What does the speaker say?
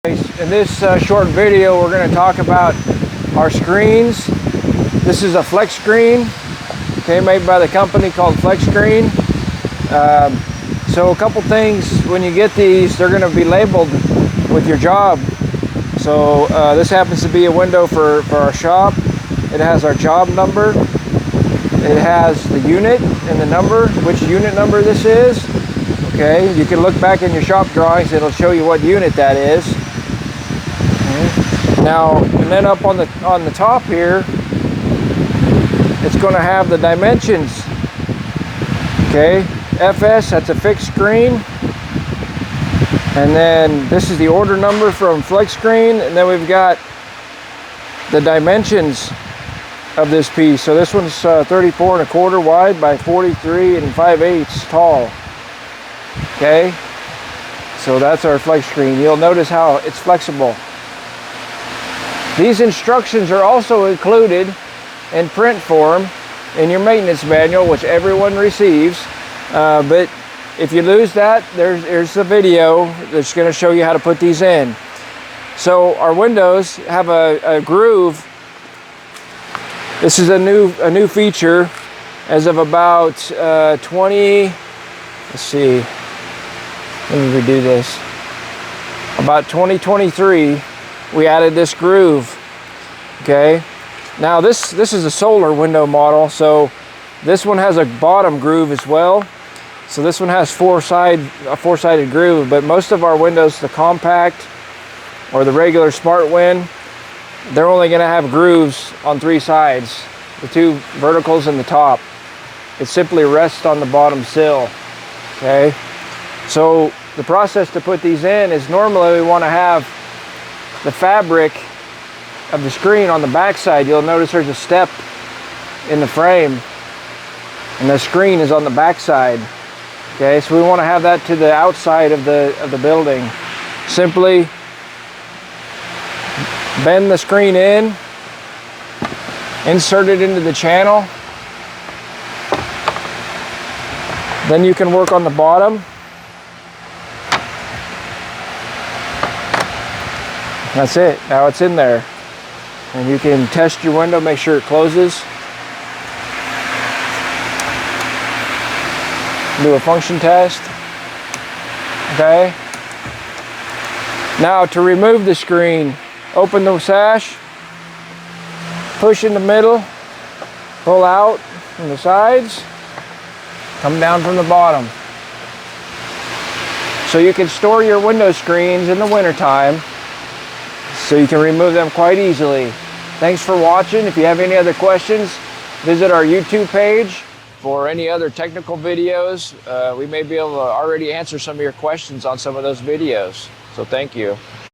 In this short video, we're going to talk about our screens. This is a flex screen, okay, made by the company called Flex Screen. So a couple things, when you get these, they're going to be labeled with your job. So this happens to be a window for our shop. It has our job number. It has the unit and the number, which unit number this is. Okay, you can look back in your shop drawings. It'll show you what unit that is. Okay. Now, and then up on the top here, it's going to have the dimensions. Okay, FS, that's a fixed screen. And then this is the order number from Flex Screen, and then we've got the dimensions of this piece. So this one's 34 1/4 wide by 43 5/8 tall. Okay, so that's our Flex Screen. You'll notice how it's flexible. These instructions are also included in print form in your maintenance manual, which everyone receives. But if you lose that, there's the video that's going to show you how to put these in. So our windows have a groove. This is a new feature as of about 20. Let's see. When did we do this? About 2023, we added this groove. Okay. Now this is a solar window model, so this one has a bottom groove as well. So this one has a four-sided groove, but most of our windows, the compact or the regular smart wind, they're only going to have grooves on 3 sides, the 2 verticals and the top. It simply rests on the bottom sill. Okay, so the process to put these in is normally we want to have the fabric of the screen on the back side. You'll notice there's a step in the frame, and the screen is on the back side. Okay, so we want to have that to the outside of the building. Simply bend the screen in, insert it into the channel. Then you can work on the bottom. That's it. Now it's in there. And you can test your window, make sure it closes. Do a function test. Okay. Now to remove the screen, open the sash, push in the middle, pull out from the sides, come down from the bottom. So you can store your window screens in the wintertime, so you can remove them quite easily. Thanks for watching. If you have any other questions, visit our YouTube page for any other technical videos. We may be able to already answer some of your questions on some of those videos. So thank you.